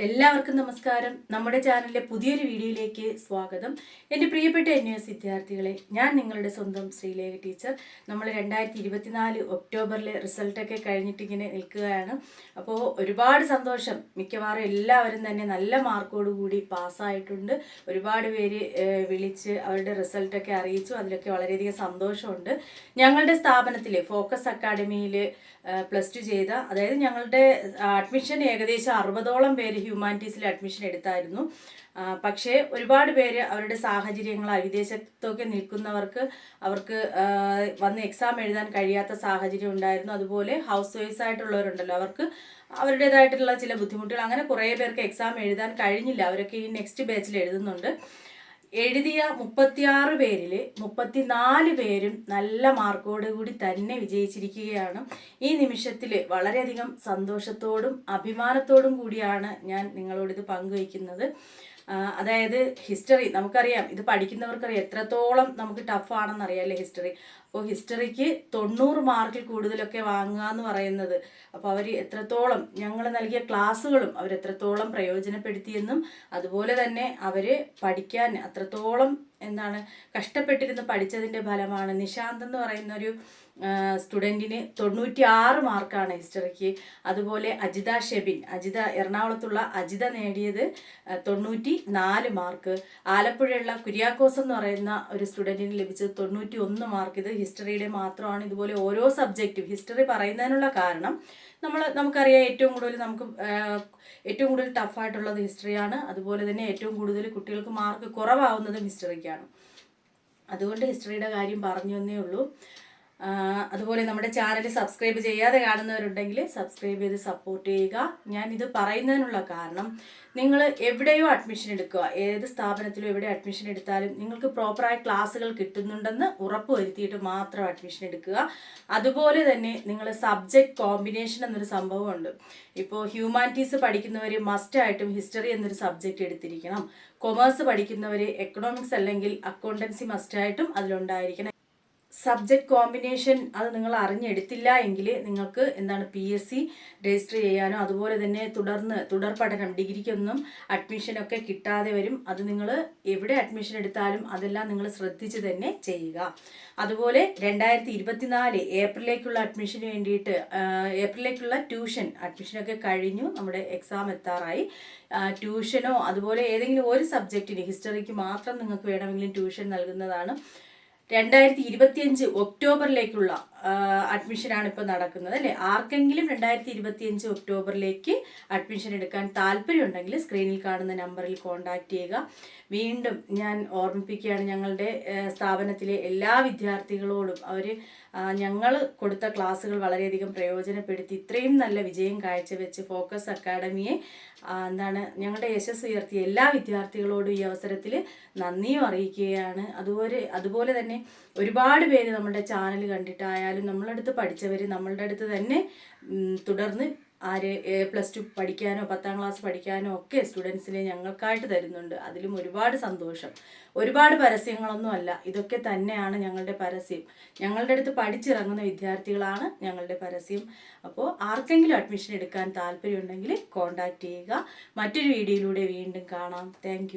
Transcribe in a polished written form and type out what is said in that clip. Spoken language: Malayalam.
എല്ലാവർക്കും നമസ്കാരം. നമ്മുടെ ചാനലിലെ പുതിയൊരു വീഡിയോയിലേക്ക് സ്വാഗതം. എൻ്റെ പ്രിയപ്പെട്ട NUS വിദ്യാർത്ഥികളെ, ഞാൻ നിങ്ങളുടെ സ്വന്തം ശ്രീലേഖ ടീച്ചർ. നമ്മൾ 2024 ഒക്ടോബറിലെ റിസൾട്ടൊക്കെ കഴിഞ്ഞിട്ടിങ്ങനെ നിൽക്കുകയാണ്. അപ്പോൾ ഒരുപാട് സന്തോഷം. മിക്കവാറും എല്ലാവരും തന്നെ നല്ല മാർക്കോടുകൂടി പാസ്സായിട്ടുണ്ട്. ഒരുപാട് പേര് വിളിച്ച് അവരുടെ റിസൾട്ടൊക്കെ അറിയിച്ചു. അതിലൊക്കെ വളരെയധികം സന്തോഷമുണ്ട്. ഞങ്ങളുടെ സ്ഥാപനത്തിൽ ഫോക്കസ് അക്കാഡമിയിൽ +2 ചെയ്ത, അതായത് ഞങ്ങളുടെ അഡ്മിഷൻ ഏകദേശം 60ഓളം പേര് ഹ്യൂമാനിറ്റീസിൽ അഡ്മിഷൻ എടുത്തായിരുന്നു. പക്ഷേ ഒരുപാട് പേര് അവരുടെ സാഹചര്യങ്ങളാൽ വിദേശത്തൊക്കെ നിൽക്കുന്നവർക്ക് വന്ന് എക്സാം എഴുതാൻ കഴിയാത്ത സാഹചര്യം ഉണ്ടായിരുന്നു. അതുപോലെ ഹൗസ് വൈഫ്സ് ആയിട്ടുള്ളവരുണ്ടല്ലോ, അവർക്ക് അവരുടേതായിട്ടുള്ള ചില ബുദ്ധിമുട്ടുകൾ, അങ്ങനെ കുറേ പേർക്ക് എക്സാം എഴുതാൻ കഴിഞ്ഞില്ല. അവരൊക്കെ ഈ നെക്സ്റ്റ് ബാച്ചിൽ എഴുതുന്നുണ്ട്. എഴുതിയ 36 പേരിൽ 34 പേരും നല്ല മാർക്കോട് കൂടി തന്നെ വിജയിച്ചിരിക്കുകയാണ്. ഈ നിമിഷത്തിൽ വളരെയധികം സന്തോഷത്തോടും അഭിമാനത്തോടും കൂടിയാണ് ഞാൻ നിങ്ങളോടിത് പങ്കുവയ്ക്കുന്നത്. അതായത് ഹിസ്റ്ററി നമുക്കറിയാം, ഇത് പഠിക്കുന്നവർക്കറിയാം എത്രത്തോളം നമുക്ക് ടഫാണെന്നറിയാം അല്ലേ ഹിസ്റ്ററി. അപ്പോൾ ഹിസ്റ്ററിക്ക് 90 മാർക്കിൽ കൂടുതലൊക്കെ വാങ്ങുക എന്ന് പറയുന്നത്, അപ്പോൾ അവർ എത്രത്തോളം ഞങ്ങൾ നൽകിയ ക്ലാസ്സുകളും അവരെത്രത്തോളം പ്രയോജനപ്പെടുത്തിയെന്നും അതുപോലെ തന്നെ അവർ പഠിക്കാൻ അത്രത്തോളം കഷ്ടപ്പെട്ടിരുന്ന് പഠിച്ചതിൻ്റെ ഫലമാണ്. നിശാന്ത് എന്ന് പറയുന്നൊരു സ്റ്റുഡൻറ്റിന് 96 മാർക്കാണ് ഹിസ്റ്ററിക്ക്. അതുപോലെ അജിത എറണാകുളത്തുള്ള അജിത നേടിയത് 94 മാർക്ക്. ആലപ്പുഴയുള്ള കുര്യാക്കോസ് എന്ന് പറയുന്ന ഒരു സ്റ്റുഡൻറ്റിന് ലഭിച്ചത് 91 മാർക്ക്. ഇത് ഹിസ്റ്ററിയുടെ മാത്രമാണ്. ഇതുപോലെ ഓരോ സബ്ജക്റ്റും ഹിസ്റ്ററി പറയുന്നതിനുള്ള കാരണം നമുക്കറിയാം ഏറ്റവും കൂടുതൽ ടഫായിട്ടുള്ളത് ഹിസ്റ്ററിയാണ്. അതുപോലെ തന്നെ ഏറ്റവും കൂടുതൽ കുട്ടികൾക്ക് മാർക്ക് കുറവാകുന്നതും ഹിസ്റ്ററിക്കാണ്. അതുകൊണ്ട് ഹിസ്റ്ററിയുടെ കാര്യം പറഞ്ഞു എന്നേ ഉള്ളൂ. അതുപോലെ നമ്മുടെ ചാനൽ സബ്സ്ക്രൈബ് ചെയ്യാതെ കാണുന്നവരുണ്ടെങ്കിൽ സബ്സ്ക്രൈബ് ചെയ്ത് സപ്പോർട്ട് ചെയ്യുക. ഞാനിത് പറയുന്നതിനുള്ള കാരണം, നിങ്ങൾ എവിടെയോ അഡ്മിഷൻ എടുക്കുക, ഏത് സ്ഥാപനത്തിലും എവിടെ അഡ്മിഷൻ എടുത്താലും നിങ്ങൾക്ക് പ്രോപ്പറായ ക്ലാസ്സുകൾ കിട്ടുന്നുണ്ടെന്ന് ഉറപ്പ് വരുത്തിയിട്ട് മാത്രം അഡ്മിഷൻ എടുക്കുക. അതുപോലെ തന്നെ നിങ്ങൾ സബ്ജക്റ്റ് കോമ്പിനേഷൻ എന്നൊരു സംഭവമുണ്ട്. ഇപ്പോൾ ഹ്യൂമാനിറ്റീസ് പഠിക്കുന്നവർ മസ്റ്റായിട്ടും ഹിസ്റ്ററി എന്നൊരു സബ്ജക്റ്റ് എടുത്തിരിക്കണം. കൊമേഴ്സ് പഠിക്കുന്നവർ എക്കണോമിക്സ് അല്ലെങ്കിൽ അക്കൗണ്ടൻസി മസ്റ്റായിട്ടും അതിലുണ്ടായിരിക്കണം. സബ്ജക്റ്റ് കോമ്പിനേഷൻ അത് നിങ്ങൾ അറിഞ്ഞെടുത്തില്ല എങ്കിൽ നിങ്ങൾക്ക് PSC രജിസ്റ്റർ ചെയ്യാനോ അതുപോലെ തന്നെ തുടർ പഠനം ഡിഗ്രിക്കൊന്നും അഡ്മിഷനൊക്കെ കിട്ടാതെ വരും. അത് നിങ്ങൾ എവിടെ അഡ്മിഷൻ എടുത്താലും അതെല്ലാം നിങ്ങൾ ശ്രദ്ധിച്ച് തന്നെ ചെയ്യുക. അതുപോലെ 2024 ഏപ്രിലേക്കുള്ള അഡ്മിഷന് വേണ്ടിയിട്ട് ഏപ്രിലേക്കുള്ള ട്യൂഷൻ അഡ്മിഷനൊക്കെ കഴിഞ്ഞു. നമ്മുടെ എക്സാം എത്താറായി. ട്യൂഷനോ അതുപോലെ ഏതെങ്കിലും ഒരു സബ്ജക്റ്റിന്, ഹിസ്റ്ററിക്ക് മാത്രം നിങ്ങൾക്ക് വേണമെങ്കിലും ട്യൂഷൻ നൽകുന്നതാണ്. 2025 ഒക്ടോബറിലേക്കുള്ള അഡ്മിഷനാണ് ഇപ്പോൾ നടക്കുന്നത് അല്ലേ. ആർക്കെങ്കിലും 2025 ഒക്ടോബറിലേക്ക് അഡ്മിഷൻ എടുക്കാൻ താല്പര്യമുണ്ടെങ്കിൽ സ്ക്രീനിൽ കാണുന്ന നമ്പറിൽ കോൺടാക്റ്റ് ചെയ്യുക. വീണ്ടും ഞാൻ ഓർമ്മിപ്പിക്കുകയാണ്, ഞങ്ങളുടെ സ്ഥാപനത്തിലെ എല്ലാ വിദ്യാർത്ഥികളോടും ഞങ്ങൾ കൊടുത്ത ക്ലാസ്സുകൾ വളരെയധികം പ്രയോജനപ്പെടുത്തി ഇത്രയും നല്ല വിജയം കാഴ്ചവെച്ച് ഫോക്കസ് അക്കാഡമിയെ ഞങ്ങളുടെ യശസ് ഉയർത്തിയ എല്ലാ വിദ്യാർത്ഥികളോടും ഈ അവസരത്തിൽ നന്ദിയും അറിയിക്കുകയാണ്. അതുപോലെ തന്നെ ഒരുപാട് പേര് നമ്മുടെ ചാനൽ കണ്ടിട്ടായാലും നമ്മളടുത്ത് പഠിച്ചവർ നമ്മളുടെ അടുത്ത് തന്നെ തുടർന്ന് +2 പഠിക്കാനോ 10ാം ക്ലാസ് പഠിക്കാനോ ഒക്കെ സ്റ്റുഡൻസിനെ ഞങ്ങൾക്കായിട്ട് തരുന്നുണ്ട്. അതിലും ഒരുപാട് സന്തോഷം. ഒരുപാട് പരസ്യങ്ങളൊന്നും അല്ല, ഇതൊക്കെ തന്നെയാണ് ഞങ്ങളുടെ പരസ്യം. ഞങ്ങളുടെ അടുത്ത് പഠിച്ചിറങ്ങുന്ന വിദ്യാർത്ഥികളാണ് ഞങ്ങളുടെ പരസ്യം. അപ്പോൾ ആർക്കെങ്കിലും അഡ്മിഷൻ എടുക്കാൻ താല്പര്യമുണ്ടെങ്കിൽ കോൺടാക്റ്റ് ചെയ്യുക. മറ്റൊരു വീഡിയോയിലൂടെ വീണ്ടും കാണാം. താങ്ക്